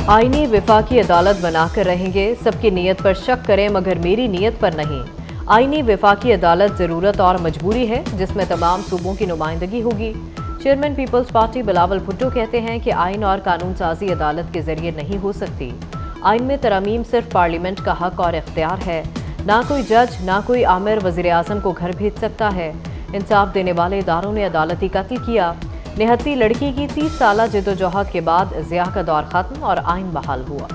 आईनी वफाकी अदालत बनाकर रहेंगे, सबकी नीयत पर शक करें मगर मेरी नीयत पर नहीं। आईनी वफाकी अदालत ज़रूरत और मजबूरी है जिसमें तमाम सूबों की नुमाइंदगी होगी। Chairman People's Party Bilawal Bhutto कहते हैं कि आइन और कानून साजी अदालत के जरिए नहीं हो सकती। आइन में तरमीम सिर्फ पार्लियामेंट का हक और इख्तियार है। ना कोई जज ना कोई आमिर वज़ीर आज़म को घर भेज सकता है। इंसाफ देने वाले इदारों ने अदालती कत्ल किया। निहत्ती लड़की की 30 साला जद्दोजहद के बाद ज़िया का दौर खत्म और आइन बहाल हुआ।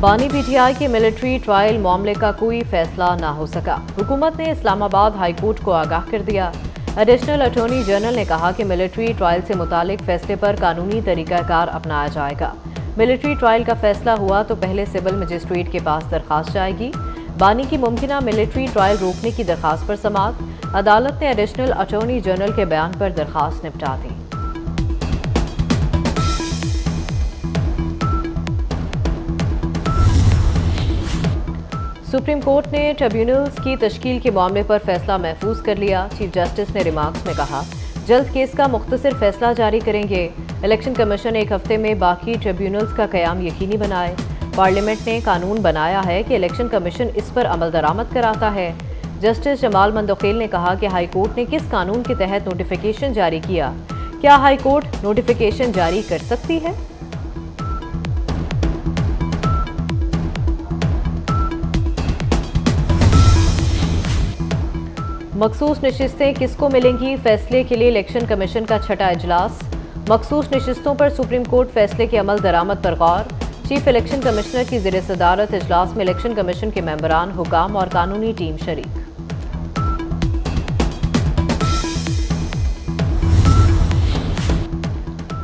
बानी पीटीआई के मिलिट्री ट्रायल मामले का कोई फैसला ना हो सका। हुकूमत ने इस्लामाबाद हाई कोर्ट को आगाह कर दिया। एडिशनल अटॉर्नी जनरल ने कहा कि मिलिट्री ट्रायल से मुतालिक फैसले पर कानूनी तरीकाकार अपनाया जाएगा। मिलिट्री ट्रायल का फैसला हुआ तो पहले सिविल मजिस्ट्रेट के पास दरख्वास्त जाएगी। बानी की मुमकिना मिलिट्री ट्रायल रोकने की दरख्वास्त पर समाअत। अदालत ने एडिशनल अटॉर्नी जनरल के बयान पर दरख्वास्त निपटा दी। सुप्रीम कोर्ट ने ट्रिब्यूनल्स की तश्कील के मामले पर फैसला महफूज कर लिया। चीफ जस्टिस ने रिमार्क्स में कहा, जल्द केस का मुख्तसर फैसला जारी करेंगे। इलेक्शन कमीशन एक हफ्ते में बाकी ट्रिब्यूनल्स का क़याम यकीनी बनाए। पार्लियामेंट ने कानून बनाया है कि इलेक्शन कमीशन इस पर अमल दरामद कराता है। जस्टिस जमाल मंदोखेल ने कहा कि हाई कोर्ट ने किस कानून के तहत नोटिफिकेशन जारी किया। क्या हाई कोर्ट नोटिफिकेशन जारी कर सकती है? मखसूस नशिस्तें किसको मिलेंगी? फैसले के लिए इलेक्शन कमीशन का छठा इजलास। मखसूस नशिस्तों पर सुप्रीम कोर्ट फैसले के अमल दरामद पर गौर। चीफ इलेक्शन कमिश्नर की ज़ेर सदारत इजलास में इलेक्शन कमीशन के मेंबरान, हुकाम और कानूनी टीम शरीक।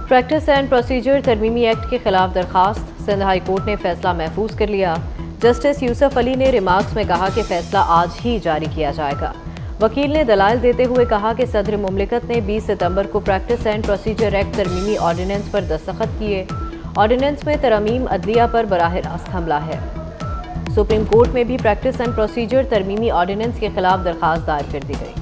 प्रैक्टिस एंड प्रोसीजर तरमीमी एक्ट के खिलाफ दरखास्त। सिंध हाई कोर्ट ने फैसला महफूज कर लिया। जस्टिस यूसुफ अली ने रिमार्क्स में कहा कि फैसला आज ही जारी किया जाएगा। वकील ने दलाइल देते हुए कहा कि सदर मुमलिकत ने 20 सितंबर को प्रैक्टिस एंड प्रोसीजर एक्ट तरमीमी ऑर्डिनेंस पर दस्तखत किए। ऑर्डिनेंस में तरमीम अदलिया पर बराह रास्त हमला है। सुप्रीम कोर्ट में भी प्रैक्टिस एंड प्रोसीजर तरमीमी ऑर्डिनेंस के खिलाफ दरखास्त दायर कर दी गई।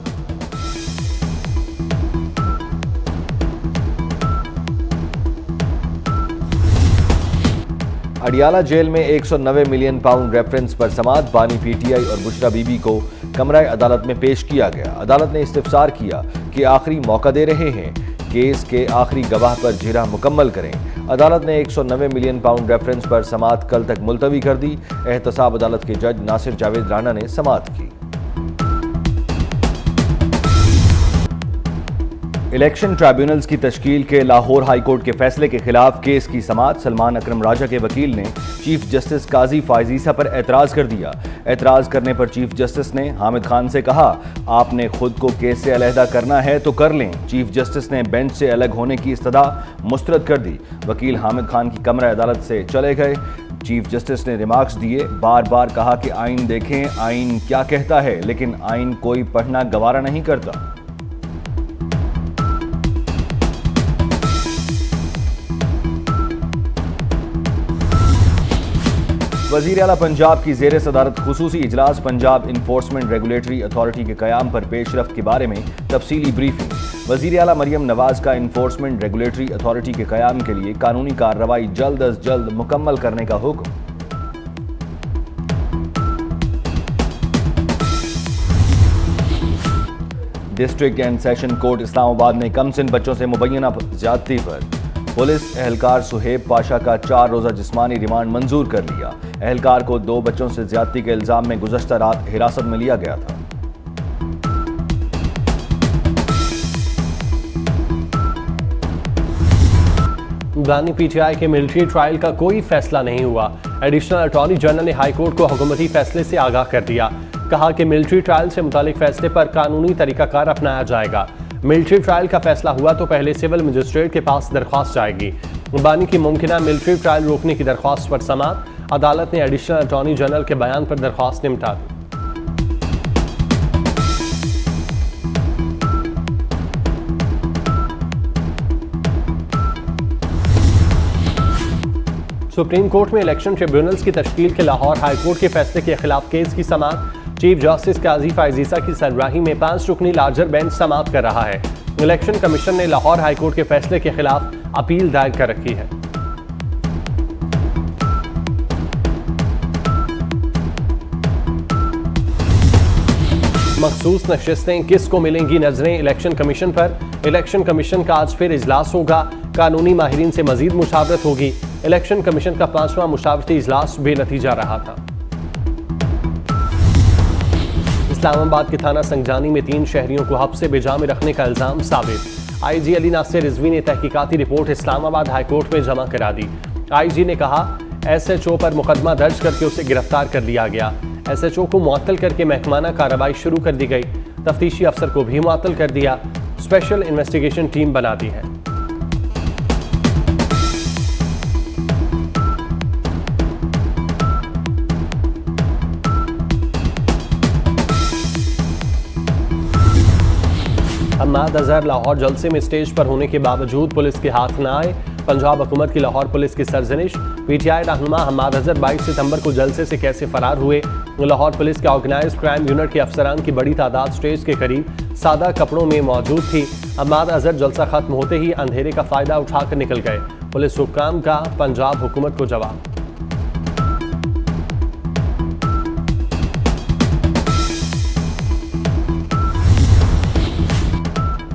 अडियाला जेल में 190 मिलियन पाउंड रेफरेंस पर समाअत। बानी पीटीआई और बुशरा बीबी को कमरा अदालत में पेश किया गया। अदालत ने इस्तिफसार किया कि आखिरी मौका दे रहे हैं, केस के आखिरी गवाह पर जिरह मुकम्मल करें। अदालत ने 190 मिलियन पाउंड रेफरेंस पर समाअत कल तक मुलतवी कर दी। एहतसाब अदालत के जज नासिर जावेद राना ने समाअत की। इलेक्शन ट्राइब्यूनल्स की तश्कील के लाहौर हाई कोर्ट के फैसले के खिलाफ केस की समाअत। सलमान अकरम राजा के वकील ने चीफ जस्टिस काजी फायजीसा पर एतराज़ कर दिया। एतराज़ करने पर चीफ जस्टिस ने हामिद खान से कहा, आपने खुद को केस से अलहदा करना है तो कर लें। चीफ जस्टिस ने बेंच से अलग होने की इस्तदा मुस्तरद कर दी। वकील हामिद खान की कमरा अदालत से चले गए। चीफ जस्टिस ने रिमार्क्स दिए, बार बार कहा कि आइन देखें, आइन क्या कहता है, लेकिन आइन कोई पढ़ना गवारा नहीं करता। वज़ीर आला पंजाब की ज़ेर सदारत खुसूसी इजलास। पंजाब इन्फोर्समेंट रेगुलेटरी अथॉरिटी के क़याम पर पेशरफ्त के बारे में तफसीली ब्रीफिंग। वज़ीर आला मरियम नवाज का इन्फोर्समेंट रेगुलेटरी अथॉरिटी के क़याम के लिए कानूनी कार्रवाई जल्द अज जल्द मुकम्मल करने का हुक्म। District and session court Islamabad ने कमसिन बच्चों से मुबैना ज्यादती पर पुलिस एहलकार सुहेब पाशा का 4 रोज़ा जिस्मानी रिमांड मंजूर कर लिया। एहलकार को 2 बच्चों से ज्यादती के इल्जाम में गुज़श्ता रात हिरासत में लिया गया था। बानी पीटीआई के मिलिट्री ट्रायल का कोई फैसला नहीं हुआ। एडिशनल अटॉर्नी जनरल ने हाई कोर्ट को हुकूमती फैसले से आगाह कर दिया। कहा कि मिलिट्री ट्रायल से मुतालिक फैसले पर कानूनी तरीकाकार अपनाया जाएगा। मिलिट्री ट्रायल का फैसला हुआ तो पहले सिविल मजिस्ट्रेट के पास दरख्वास्त जाएगी। बानी की मुमकिना मिलिट्री ट्रायल रोकने की दरख्वास्त पर समाअत। अदालत ने एडिशनल अटॉर्नी जनरल के बयान पर दरख्वास्त निपटा दी। सुप्रीम कोर्ट में इलेक्शन ट्रिब्यूनल्स की तश्कील के लाहौर हाई कोर्ट के फैसले के खिलाफ केस की समाअत। चीफ जस्टिस काजी फाइजीसा की सरबराही में 5 रुकनी लार्जर बेंच समाअत कर रहा है। इलेक्शन कमीशन ने लाहौर हाईकोर्ट के फैसले के खिलाफ अपील दायर कर रखी है। मखसूस नशिस्तें किसको मिलेंगी नजरें इलेक्शन कमीशन पर। इलेक्शन कमीशन का आज फिर इजलास होगा। कानूनी माहिरीन से मजीद मुशावरत होगी। इलेक्शन कमीशन का 5वां मुशावरती इजलास बेनतीजा रहा था। इस्लामाबाद के थाना संगजानी में 3 शहरियों को हब्से बेजा में रखने का इल्जाम साबित। आईजी अली नासिर रिजवी ने तहकीकाती रिपोर्ट इस्लामाबाद हाईकोर्ट में जमा करा दी। आईजी ने कहा एसएचओ पर मुकदमा दर्ज करके उसे गिरफ्तार कर लिया गया। एसएचओ को मुअत्तल करके महकमाना कार्रवाई शुरू कर दी गई। तफ्तीशी अफसर को भी मुअत्तल कर दिया। स्पेशल इन्वेस्टिगेशन टीम बना दी है। हम्माद अजहर लाहौर जलसे में स्टेज पर होने के बावजूद पुलिस के हाथ न आए। पंजाब हुकूमत की लाहौर पुलिस की सरजनिश। पीटीआई रहनुमा हम्माद अजहर 22 सितंबर को जलसे से कैसे फरार हुए। लाहौर पुलिस के ऑर्गेनाइज्ड क्राइम यूनिट के अफसरान की बड़ी तादाद स्टेज के करीब सादा कपड़ों में मौजूद थी। हम्माद अजहर जलसा खत्म होते ही अंधेरे का फायदा उठाकर निकल गए। पुलिस हुक्काम का पंजाब हुकूमत को जवाब।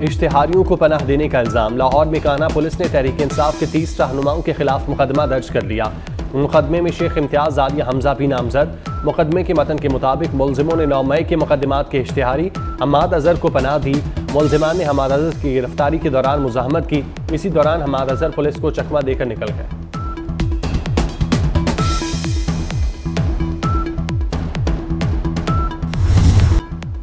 इश्तिहारियों को पनाह देने का इल्जाम। लाहौर में काना पुलिस ने तहरीक इंसाफ के 30 रहनुमाओं के खिलाफ मुकदमा दर्ज कर लिया। मुकदमे में शेख इम्तियाज आलिया हमजा भी नामजद। मुकदमे के मतन के मुताबिक मुलजिमों ने 9 मई के मुकदमात के इश्तिहारी हम्माद अजहर को पनाह दी। मुलजिमान ने हम्माद अजहर की गिरफ्तारी के दौरान मुजाहमत की। इसी दौरान हम्माद अजहर पुलिस को चकमा देकर निकल गए।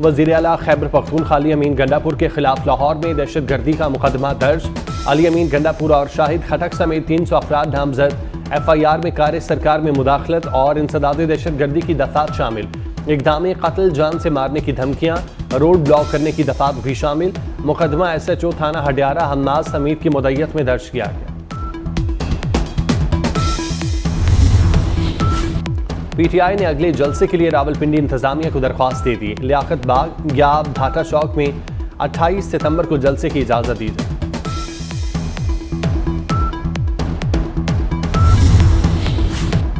वज़ीर आला खैबर पख्तूनख्वा अली अमीन गंडापुर के खिलाफ लाहौर में दहशत गर्दी का मुकदमा दर्ज। अली अमीन गंडापुर और शाहिद खटक समेत 300 अफराद नामजद। FIR में कार्य सरकार में मुदाखलत और इंसदाद दहशत गर्दी की दफात शामिल। इक़दाम कत्ल, जान से मारने की धमकियां, रोड ब्लॉक करने की दफात भी शामिल। मुकदमा SHO थाना हडियारा हन्नाज समीत की मुद्दत में दर्ज किया गया। PTI ने अगले जलसे के लिए रावलपिंडी इंतजामिया को दरख्वास्त दे दी। लियाकत बाग या भाटा चौक में 28 सितंबर को जलसे की इजाजत दी जाए।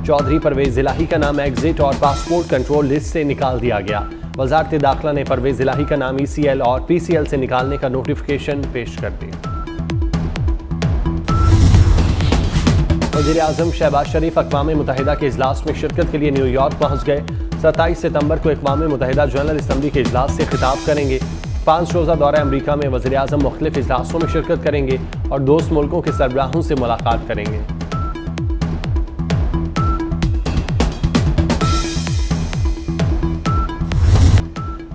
चौधरी परवेज इलाही का नाम एग्जिट और पासपोर्ट कंट्रोल लिस्ट से निकाल दिया गया। वजारत दाखिला ने परवेज इलाही का नाम ECL और PCL से निकालने का नोटिफिकेशन पेश कर दिया। वज़ीर आज़म शहबाज शरीफ अक़वाम मुत्तहिदा के इजलास में शिरकत के लिए न्यूयॉर्क पहुँच गए। 27 सितंबर को अक़वाम मुत्तहिदा जनरल असम्बली के इजलास से खिताब करेंगे। 5 रोज़ा दौरा अमरीका में वज़ीर आज़म मुख्तलिफ इजलासों में शिरकत करेंगे और दोस्त मुल्कों के सरबराहों से मुलाकात करेंगे।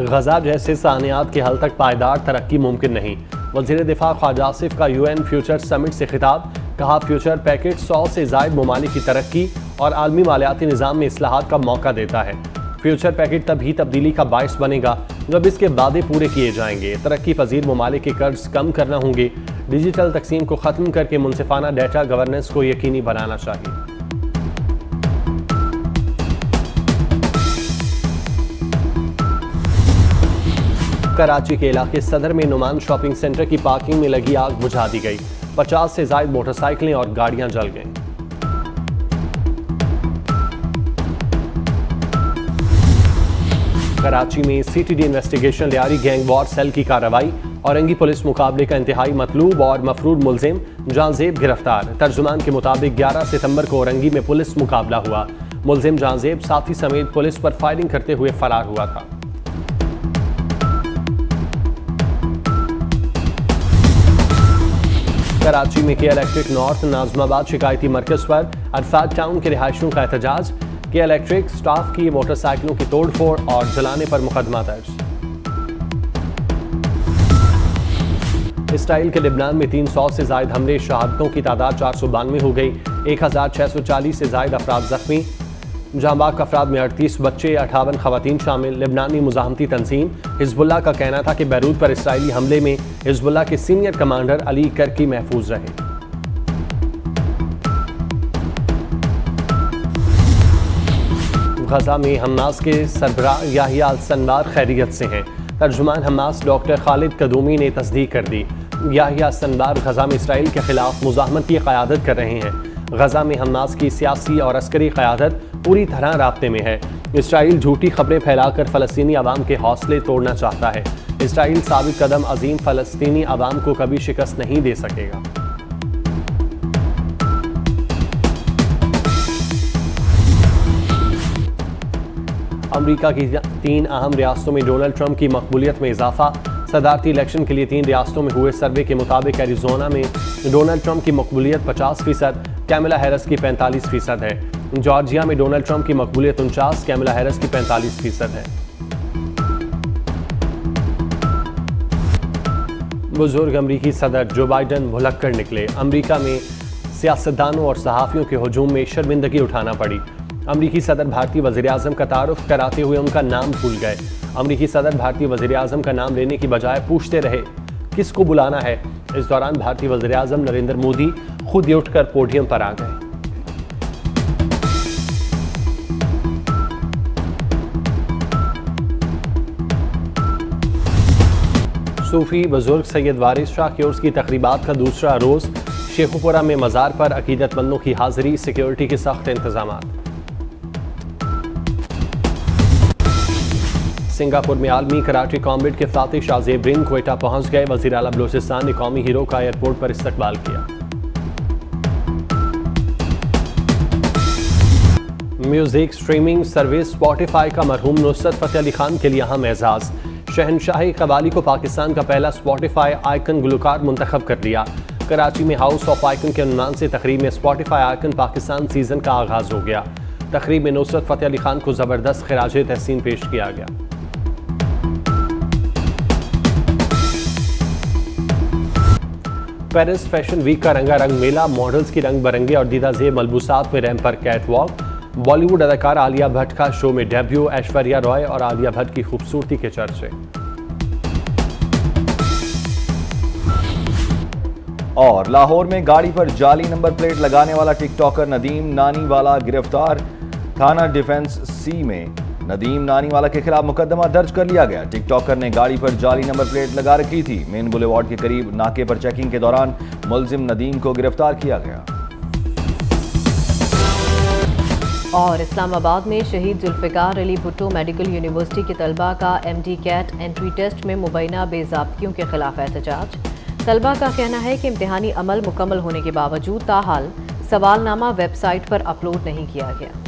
गजा जैसे सानियात के हल तक पायदार तरक्की मुमकिन नहीं। वज़ीर दिफा ख्वाजा आसिफ का UN फ्यूचर समिट से खिताब। कहा फ्यूचर पैकेज 100 से ज़ायद ममालिक की तरक्की और आलमी मालियाती निज़ाम में इस्लाहात का मौका देता है। फ्यूचर पैकेज तभी तब्दीली का बायस बनेगा जब इसके वादे पूरे किए जाएंगे। तरक्की पजीर ममालिक के कर्ज कम करना होंगे। डिजिटल तकसीम को ख़त्म करके मुनसिफाना डेटा गवर्नेंस को यकीनी बनाना चाहिए। कराची के इलाके सदर में नुमान शॉपिंग सेंटर की पार्किंग में लगी आग बुझा दी गई। 50 से ज़ायद मोटरसाइकिलें और गाड़ियां जल गईं। कराची में CTD investigation Lyari gang war cell की कार्रवाई। औरंगी पुलिस मुकाबले का इंतहाई मतलूब और मफरूद मुलजिम जांजेब गिरफ्तार। तर्जुमान के मुताबिक 11 सितंबर को औरंगी में पुलिस मुकाबला हुआ। मुलजिम जांजेब साथी समेत पुलिस पर फायरिंग करते हुए फरार हुआ था। कराची में के इलेक्ट्रिक नॉर्थ नाजमाबाद शिकायती मरकज पर अरफात टाउन के रिहायशियों का एहतजाज। के इलेक्ट्रिक स्टाफ की मोटरसाइकिलों की तोड़फोड़ और जलाने पर मुकदमा दर्ज। इसराइल के लिबनान में 300 से ज़ायद हमले, शहादतों की तादाद 492 हो गई। 1640 से ज़ायद अफराद जख्मी। जहांबाग अफराद में 38 बच्चे, 58 खवातीन शामिल। लिबनानी मुजाहमती तंजीम हिजबुल्लाह का कहना था कि बैरूत पर इसराइली हमले में हिजबुल्लाह के सीनियर कमांडर अली करकी महफूज रहे। गजा में हमास के सरबराह याहिया अल-सनवार खैरियत से हैं। तर्जुमान हमास डॉक्टर खालिद कदूमी ने तस्दीक कर दी। याहिया अल-सनवार गजा में इसराइल के खिलाफ मुज़ाहमत की क़यादत कर रहे हैं। गजा में हमास की सियासी और अस्करी क़यादत पूरी तरह राब्ते में है। इसराइल झूठी खबरें फैलाकर फ़लस्तीनी अवाम के हौसले तोड़ना चाहता है। इसराइल साबित कदम अजीम फ़लस्तीनी अवाम को कभी शिकस्त नहीं दे सकेगा। अमेरिका की 3 अहम रियासतों में डोनाल्ड ट्रंप की मकबूलियत में इजाफा। सदारती इलेक्शन के लिए 3 रियासतों में हुए सर्वे के मुताबिक एरिजोना में डोनाल्ड ट्रंप की मकबूलियत 50%, कैमला हैरिस की 45% है। जॉर्जिया में डोनाल्ड ट्रंप की मकबूलियत 49, कैमला हैरिस की 45% है। बुजुर्ग अमरीकी सदर जो बाइडन भुलक्कड़ निकले। अमरीका में सियासतदानों और सहाफ़ियों के हजूम में शर्मिंदगी उठाना पड़ी। अमरीकी सदर भारतीय वज़ीर-ए-आज़म का तारुफ कराते हुए उनका नाम भूल गए। अमरीकी सदर भारतीय वज़ीर-ए-आज़म का नाम लेने की बजाय पूछते रहे किसको बुलाना है। इस दौरान भारतीय वज़ीर-ए-आज़म नरेंद्र मोदी खुद ही उठकर पोडियम पर आ गए। सूफी बुजुर्ग सैयद वारिस शाह की उर्स की तकरीबात का दूसरा रोज़। शेखुपुरा में मज़ार पर अकीदतमंदों की हाज़िरी, सिक्योरिटी के सख्त इंतजाम। सिंगापुर में आलमी कराटे कॉम्बैट के फातिह शाहजेब रिंग क्वेटा पहुंच गए। वज़ीर आला बलूचिस्तान ने कौमी हीरो का एयरपोर्ट पर इस्तकबाल किया। म्यूजिक स्ट्रीमिंग सर्विस स्पॉटिफाई का मरहूम नुसरत फ़तेह अली खान के लिए अहम एजाज़। शहनशाही कवाली को पाकिस्तान का पहला स्पॉटिफाई आइकन गुलकार मुंतखब कर दिया। कराची में हाउस ऑफ आइकन के अनुमान से तकरीब में स्पॉटिफाई आइकन पाकिस्तान सीजन का आगाज हो गया। तकरीब में नुसरत फ़तेह अली खान को ज़बरदस्त खिराज तहसीन पेश किया गया। पेरिस फैशन वीक का रंगारंग मेला, मॉडल्स की रंग बरंगे और दीदा जेब मलबूसात में रैंप पर कैट वॉक। बॉलीवुड अदाकार आलिया भट्ट का शो में डेब्यू। ऐश्वर्या रॉय और आलिया भट्ट की खूबसूरती के चर्चे। और लाहौर में गाड़ी पर जाली नंबर प्लेट लगाने वाला टिकटॉकर नदीम नानीवाला गिरफ्तार। थाना डिफेंस सी में नदीम नानीवाला के खिलाफ मुकदमा दर्ज कर लिया गया। टिकटॉकर ने गाड़ी पर जाली नंबर प्लेट लगा रखी थी। मेन बुलेवार्ड के करीब नाके पर चेकिंग के दौरान मुलजिम नदीम को गिरफ्तार किया गया। और इस्लामाबाद में शहीद जुल्फ़िकार अली भुट्टो मेडिकल यूनिवर्सिटी के तलबा का MD कैट एंट्री टेस्ट में मुबैना बेज़ाब्तियों के खिलाफ एहतजाज। तलबा का कहना है कि इम्तिहानी अमल मुकम्मल होने के बावजूद ताहाल सवालनामा वेबसाइट पर अपलोड नहीं किया गया।